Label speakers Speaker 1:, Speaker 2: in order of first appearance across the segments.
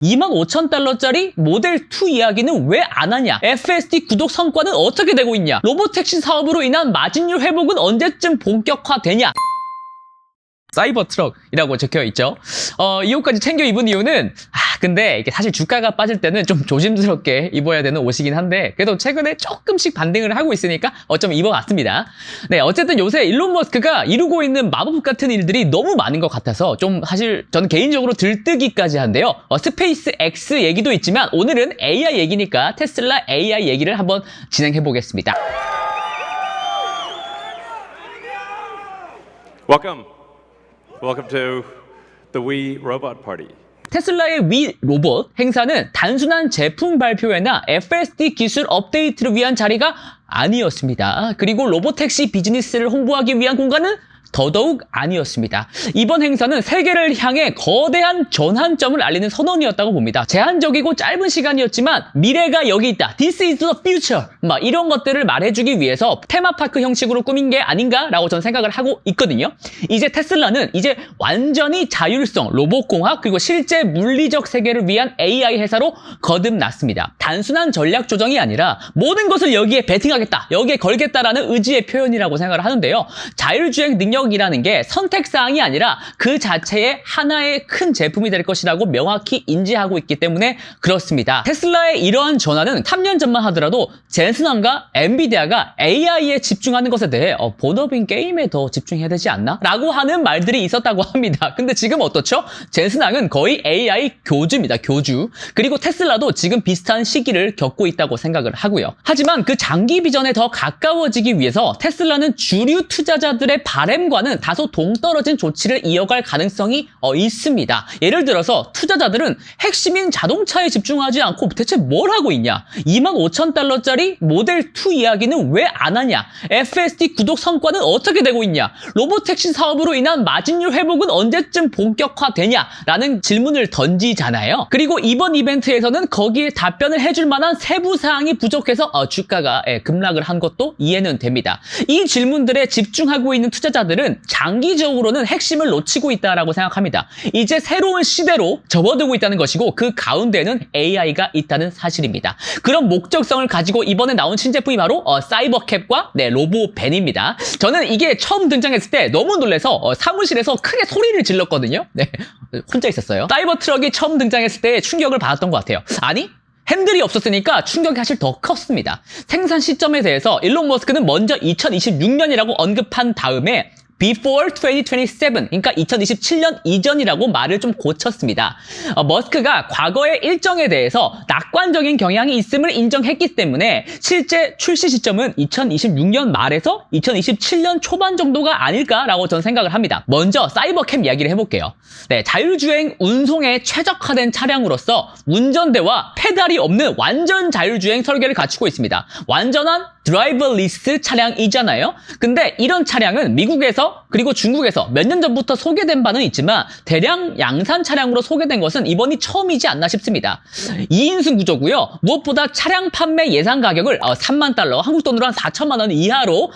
Speaker 1: $25,000짜리 모델 2 이야기는 왜 안 하냐? FSD 구독 성과는 어떻게 되고 있냐? 로보택시 사업으로 인한 마진율 회복은 언제쯤 본격화되냐? 사이버 트럭이라고 적혀있죠. 이 옷까지 챙겨 입은 이유는 근데 이게 사실 주가가 빠질 때는 좀 조심스럽게 입어야 되는 옷이긴 한데 그래도 최근에 조금씩 반등을 하고 있으니까 어쩜 입어봤습니다. 네, 어쨌든 요새 일론 머스크가 이루고 있는 마법 같은 일들이 너무 많은 것 같아서 좀 사실 저는 개인적으로 들뜨기까지 한데요. 스페이스 X 얘기도 있지만 오늘은 AI 얘기니까 테슬라 AI 얘기를 한번 진행해 보겠습니다.
Speaker 2: Welcome to the We Robot Party.
Speaker 1: 테슬라의 위 로봇 행사는 단순한 제품 발표회나 FSD 기술 업데이트를 위한 자리가 아니었습니다. 그리고 로보택시 비즈니스를 홍보하기 위한 공간은 더더욱 아니었습니다. 이번 행사는 세계를 향해 거대한 전환점을 알리는 선언이었다고 봅니다. 제한적이고 짧은 시간이었지만 미래가 여기 있다. This is the future. 이런 것들을 말해주기 위해서 테마파크 형식으로 꾸민 게 아닌가라고 저는 생각을 하고 있거든요. 이제 테슬라는 이제 완전히 자율성, 로봇공학 그리고 실제 물리적 세계를 위한 AI 회사로 거듭났습니다. 단순한 전략 조정이 아니라 모든 것을 여기에 베팅하겠다. 여기에 걸겠다라는 의지의 표현이라고 생각을 하는데요. 자율주행 능력이라는 게 선택사항이 아니라 그 자체의 하나의 큰 제품이 될 것이라고 명확히 인지하고 있기 때문에 그렇습니다. 테슬라의 이러한 전환은 3년 전만 하더라도 젠슨함과 엔비디아가 AI에 집중하는 것에 대해 본업인 게임에 더 집중해야 되지 않나? 라고 하는 말들이 있었다고 합니다. 근데 지금 어떻죠? 젠슨함은 거의 AI 교주입니다. 교주. 그리고 테슬라도 지금 비슷한 시기를 겪고 있다고 생각을 하고요. 하지만 그 장기 비전에 더 가까워지기 위해서 테슬라는 주류 투자자들의 바램과는 다소 동떨어진 조치를 이어갈 가능성이 있습니다. 예를 들어서 투자자들은 핵심인 자동차에 집중하지 않고 대체 뭘 하고 있냐? $25,000짜리 모델 2 이야기는 왜 안 하냐? FSD 구독 성과는 어떻게 되고 있냐? 로보택시 사업으로 인한 마진율 회복은 언제쯤 본격화되냐? 라는 질문을 던지잖아요. 그리고 이번 이벤트에서는 거기에 답변을 해줄 만한 세부 사항이 부족해서 주가가 급락을 한 것도 이해는 됩니다. 이 질문들에 집중하고 있는 투자자들은 장기적으로는 핵심을 놓치고 있다라고 생각합니다. 이제 새로운 시대로 접어들고 있다는 것이고 그 가운데는 AI가 있다는 사실입니다. 그런 목적성을 가지고 이번에 나온 신제품이 바로 사이버캡과 로보벤입니다. 저는 이게 처음 등장했을 때 너무 놀라서 사무실에서 크게 소리를 질렀거든요. 네, 혼자 있었어요. 사이버 트럭이 처음 등장했을 때 충격을 받았던 것 같아요. 아니? 핸들이 없었으니까 충격이 사실 더 컸습니다. 생산 시점에 대해서 일론 머스크는 먼저 2026년이라고 언급한 다음에 Before 2027, 그러니까 2027년 이전이라고 말을 좀 고쳤습니다. 머스크가 과거의 일정에 대해서 낙관적인 경향이 있음을 인정했기 때문에 실제 출시 시점은 2026년 말에서 2027년 초반 정도가 아닐까라고 저는 생각을 합니다. 먼저 사이버캠 이야기를 해볼게요. 네, 자율주행 운송에 최적화된 차량으로서 운전대와 페달이 없는 완전 자율주행 설계를 갖추고 있습니다. 완전한 드라이버리스 차량이잖아요. 근데 이런 차량은 미국에서 그리고 중국에서 몇 년 전부터 소개된 바는 있지만 대량 양산 차량으로 소개된 것은 이번이 처음이지 않나 싶습니다. 2인승 구조고요. 무엇보다 차량 판매 예상 가격을 $30,000, 한국 돈으로 한 4천만 원 이하로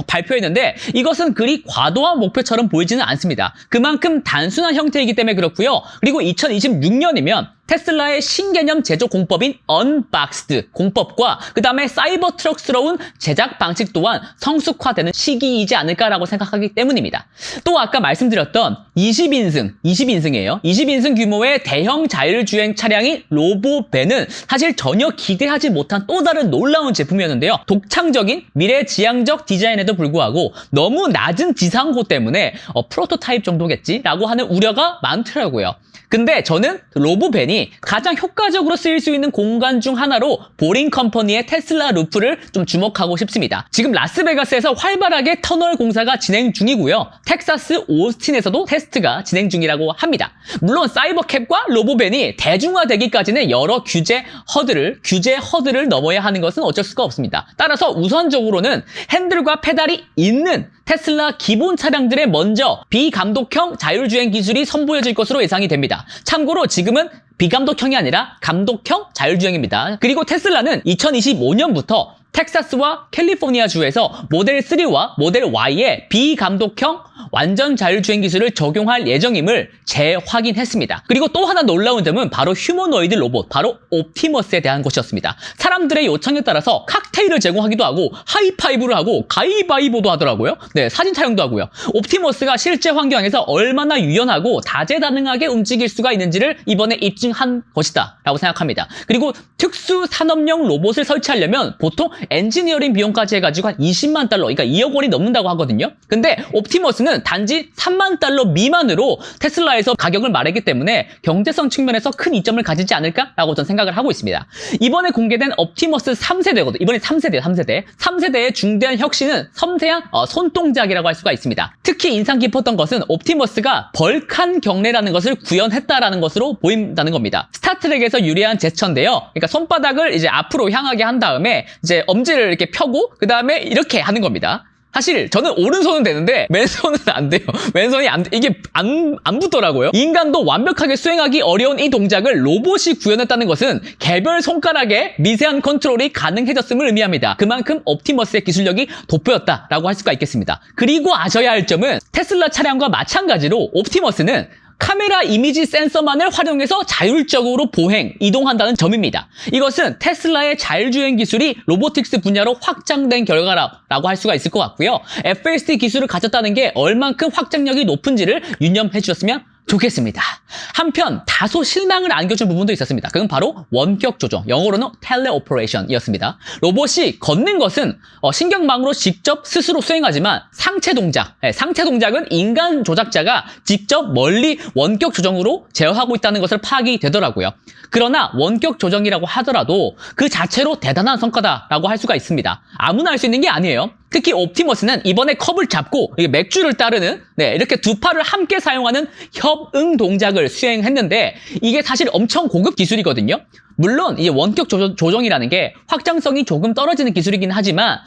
Speaker 1: 발표했는데 이것은 그리 과도한 목표처럼 보이지는 않습니다. 그만큼 단순한 형태이기 때문에 그렇고요. 그리고 2026년이면 테슬라의 신개념 제조 공법인 언박스드 공법과 그 다음에 사이버 트럭스러운 제작 방식 또한 성숙화되는 시기이지 않을까라고 생각하기 때문입니다. 또 아까 말씀드렸던 20인승이에요. 20인승 규모의 대형 자율주행 차량인 로보벤은 사실 전혀 기대하지 못한 또 다른 놀라운 제품이었는데요. 독창적인 미래지향적 디자인에도 불구하고 너무 낮은 지상고 때문에 프로토타입 정도겠지라고 하는 우려가 많더라고요. 근데 저는 로보벤이 가장 효과적으로 쓰일 수 있는 공간 중 하나로 보링 컴퍼니의 테슬라 루프를 좀 주목하고 싶습니다. 지금 라스베가스에서 활발하게 터널 공사가 진행 중이고요. 텍사스 오스틴에서도 테스트가 진행 중이라고 합니다. 물론 사이버캡과 로보벤이 대중화되기까지는 여러 규제 허들을 넘어야 하는 것은 어쩔 수가 없습니다. 따라서 우선적으로는 핸들과 페달이 있는 테슬라 기본 차량들에 먼저 비감독형 자율주행 기술이 선보여질 것으로 예상이 됩니다. 참고로 지금은 비감독형이 아니라 감독형 자율주행입니다. 그리고 테슬라는 2025년부터 텍사스와 캘리포니아주에서 모델 3와 모델 Y의 비감독형 완전 자율주행 기술을 적용할 예정임을 재확인했습니다. 그리고 또 하나 놀라운 점은 바로 휴머노이드 로봇, 바로 옵티머스에 대한 것이었습니다. 사람들의 요청에 따라서 칵테일을 제공하기도 하고 하이파이브를 하고 가위바위보도 하더라고요. 네, 사진 촬영도 하고요. 옵티머스가 실제 환경에서 얼마나 유연하고 다재다능하게 움직일 수가 있는지를 이번에 입증한 것이다 라고 생각합니다. 그리고 특수 산업용 로봇을 설치하려면 보통 엔지니어링 비용까지 해가지고 한 20만 달러, 그러니까 2억 원이 넘는다고 하거든요. 근데 옵티머스는 단지 3만 달러 미만으로 테슬라에서 가격을 말했기 때문에 경제성 측면에서 큰 이점을 가지지 않을까라고 저는 생각을 하고 있습니다. 이번에 공개된 옵티머스 3세대거든요. 이번에 3세대예요, 3세대. 3세대의 중대한 혁신은 섬세한 손동작이라고 할 수가 있습니다. 특히 인상 깊었던 것은 옵티머스가 벌칸 경례라는 것을 구현했다라는 것으로 보인다는 겁니다. 스타트랙에서 유래한 제스처인데요. 그러니까 손바닥을 이제 앞으로 향하게 한 다음에 이제 엄지를 이렇게 펴고 그 다음에 이렇게 하는 겁니다. 사실 저는 오른손은 되는데 왼손은 안 돼요. 왼손이 이게 안 붙더라고요. 인간도 완벽하게 수행하기 어려운 이 동작을 로봇이 구현했다는 것은 개별 손가락의 미세한 컨트롤이 가능해졌음을 의미합니다. 그만큼 옵티머스의 기술력이 돋보였다라고 할 수가 있겠습니다. 그리고 아셔야 할 점은 테슬라 차량과 마찬가지로 옵티머스는 카메라 이미지 센서만을 활용해서 자율적으로 보행, 이동한다는 점입니다. 이것은 테슬라의 자율주행 기술이 로보틱스 분야로 확장된 결과라고 할 수가 있을 것 같고요. FSD 기술을 가졌다는 게 얼만큼 확장력이 높은지를 유념해 주셨으면 좋겠습니다. 한편 다소 실망을 안겨준 부분도 있었습니다. 그건 바로 원격 조종, 영어로는 텔레오퍼레이션이었습니다. 로봇이 걷는 것은 신경망으로 직접 스스로 수행하지만 상체 동작은 인간 조작자가 직접 멀리 원격 조정으로 제어하고 있다는 것을 파악이 되더라고요. 그러나 원격 조정이라고 하더라도 그 자체로 대단한 성과다라고 할 수가 있습니다. 아무나 할 수 있는 게 아니에요. 특히 옵티머스는 이번에 컵을 잡고 맥주를 따르는 이렇게 두 팔을 함께 사용하는 협응 동작을 수행했는데 이게 사실 엄청 고급 기술이거든요. 물론 이제 원격 조정이라는 게 확장성이 조금 떨어지는 기술이긴 하지만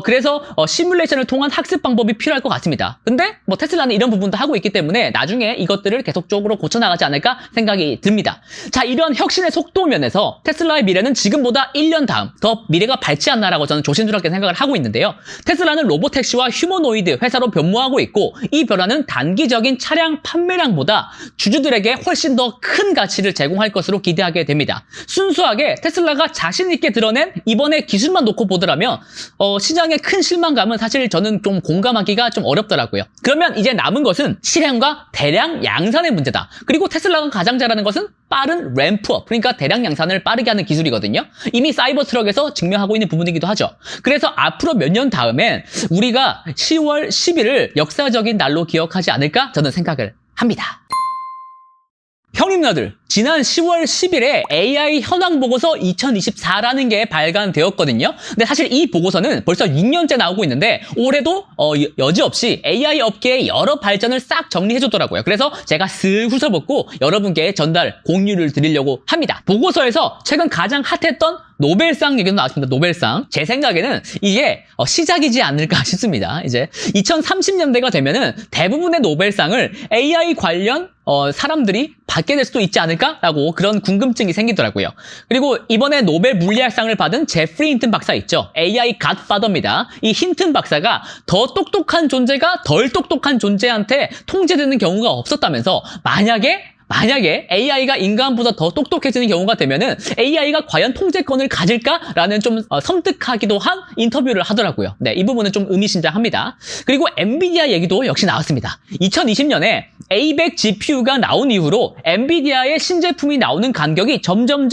Speaker 1: 그래서 시뮬레이션을 통한 학습 방법이 필요할 것 같습니다. 근데 테슬라는 이런 부분도 하고 있기 때문에 나중에 이것들을 계속적으로 고쳐나가지 않을까 생각이 듭니다. 자, 이런 혁신의 속도 면에서 테슬라의 미래는 지금보다 1년 다음 더 미래가 밝지 않나라고 저는 조심스럽게 생각을 하고 있는데요. 테슬라는 로보택시와 휴머노이드 회사로 변모하고 있고 이 변화는 단기적인 차량 판매량보다 주주들에게 훨씬 더 큰 가치를 제공할 것으로 기대하게 됩니다. 순수하게 테슬라가 자신 있게 드러낸 이번에 기술만 놓고 보더라면 시장의 큰 실망감은 사실 저는 좀 공감하기가 좀 어렵더라고요. 그러면 이제 남은 것은 실행과 대량 양산의 문제다. 그리고 테슬라가 가장 잘하는 것은 빠른 램프업, 그러니까 대량 양산을 빠르게 하는 기술이거든요. 이미 사이버 트럭에서 증명하고 있는 부분이기도 하죠. 그래서 앞으로 몇 년 다음엔 우리가 10월 10일을 역사적인 날로 기억하지 않을까 저는 생각을 합니다. 형님 누나들, 지난 10월 10일에 AI 현황 보고서 2024라는 게 발간되었거든요. 근데 사실 이 보고서는 벌써 6년째 나오고 있는데 올해도 여지없이 AI 업계의 여러 발전을 싹 정리해줬더라고요. 그래서 제가 슬 훑어봤고 여러분께 공유를 드리려고 합니다. 보고서에서 최근 가장 핫했던 노벨상 얘기도 나왔습니다. 노벨상. 제 생각에는 이게 시작이지 않을까 싶습니다. 이제 2030년대가 되면은 대부분의 노벨상을 AI 관련 사람들이 받게 될 수도 있지 않을까라고 그런 궁금증이 생기더라고요. 그리고 이번에 노벨 물리학상을 받은 제프리 힌튼 박사 있죠. AI 갓파더입니다. 이 힌튼 박사가 더 똑똑한 존재가 덜 똑똑한 존재한테 통제되는 경우가 없었다면서 만약에 AI가 인간보다 더 똑똑해지는 경우가 되면은 AI가 과연 통제권을 가질까라는 좀 섬뜩하기도 한 인터뷰를 하더라고요. 네, 이 부분은 좀 의미심장합니다. 그리고 엔비디아 얘기도 역시 나왔습니다. 2020년에 A100 GPU가 나온 이후로 엔비디아의 신제품이 나오는 간격이 점점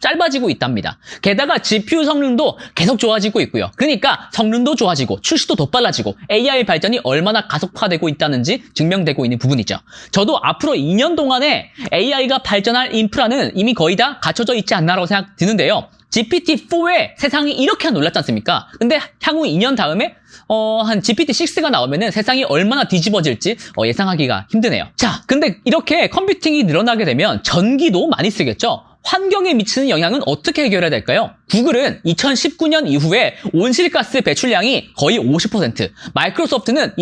Speaker 1: 짧아지고 있답니다. 게다가 GPU 성능도 계속 좋아지고 있고요. 그러니까 성능도 좋아지고 출시도 더 빨라지고 AI 발전이 얼마나 가속화되고 있다는지 증명되고 있는 부분이죠. 저도 앞으로 2년 동안에 AI가 발전할 인프라는 이미 거의 다 갖춰져 있지 않나라고 생각 드는데요. GPT-4에 세상이 이렇게 놀랐지 않습니까? 근데 향후 2년 다음에 한 GPT-6가 나오면은 세상이 얼마나 뒤집어질지 예상하기가 힘드네요. 자, 근데 이렇게 컴퓨팅이 늘어나게 되면 전기도 많이 쓰겠죠? 환경에 미치는 영향은 어떻게 해결해야 될까요? 구글은 2019년 이후에 온실가스 배출량이 거의 50%, 마이크로소프트는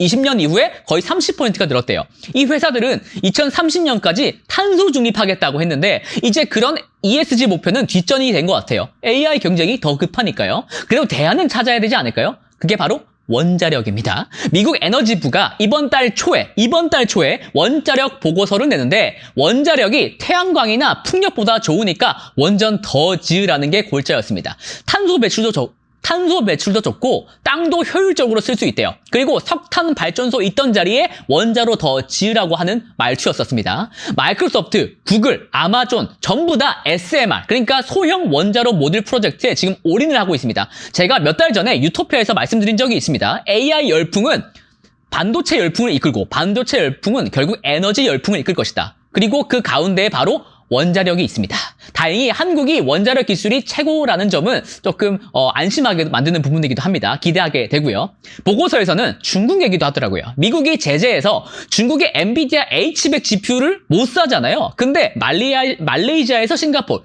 Speaker 1: 20년 이후에 거의 30%가 늘었대요. 이 회사들은 2030년까지 탄소 중립하겠다고 했는데 이제 그런 ESG 목표는 뒷전이 된 것 같아요. AI 경쟁이 더 급하니까요. 그래도 대안은 찾아야 되지 않을까요? 그게 바로 원자력입니다. 미국 에너지부가 이번 달 초에 원자력 보고서를 내는데 원자력이 태양광이나 풍력보다 좋으니까 원전 더 지으라는 게 골자였습니다. 탄소 배출도 적고 땅도 효율적으로 쓸 수 있대요. 그리고 석탄 발전소 있던 자리에 원자로 더 지으라고 하는 말투였었습니다. 마이크로소프트, 구글, 아마존 전부 다 SMR 그러니까 소형 원자로 모듈 프로젝트에 지금 올인을 하고 있습니다. 제가 몇 달 전에 유토피아에서 말씀드린 적이 있습니다. AI 열풍은 반도체 열풍을 이끌고 반도체 열풍은 결국 에너지 열풍을 이끌 것이다. 그리고 그 가운데에 바로 원자력이 있습니다. 다행히 한국이 원자력 기술이 최고라는 점은 조금 안심하게 만드는 부분이기도 합니다. 기대하게 되고요. 보고서에서는 중국 얘기도 하더라고요. 미국이 제재해서 중국의 엔비디아 H100 GPU를 못 사잖아요. 근데 말레이시아에서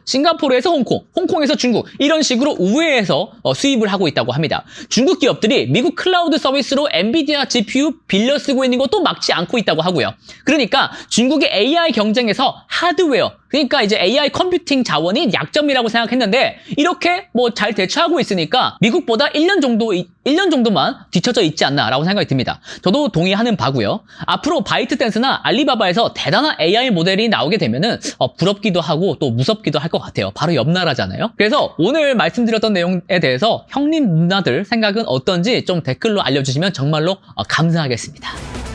Speaker 1: 싱가포르에서 홍콩에서 중국 이런 식으로 우회해서 수입을 하고 있다고 합니다. 중국 기업들이 미국 클라우드 서비스로 엔비디아 GPU 빌려 쓰고 있는 것도 막지 않고 있다고 하고요. 그러니까 중국의 AI 경쟁에서 하드웨어 그러니까 이제 AI 컴퓨팅 자원이 약점이라고 생각했는데 이렇게 뭐 잘 대처하고 있으니까 미국보다 1년 정도만 뒤쳐져 있지 않나라고 생각이 듭니다. 저도 동의하는 바고요. 앞으로 바이트댄스나 알리바바에서 대단한 AI 모델이 나오게 되면은 부럽기도 하고 또 무섭기도 할 것 같아요. 바로 옆 나라잖아요. 그래서 오늘 말씀드렸던 내용에 대해서 형님 누나들 생각은 어떤지 좀 댓글로 알려주시면 정말로 감사하겠습니다.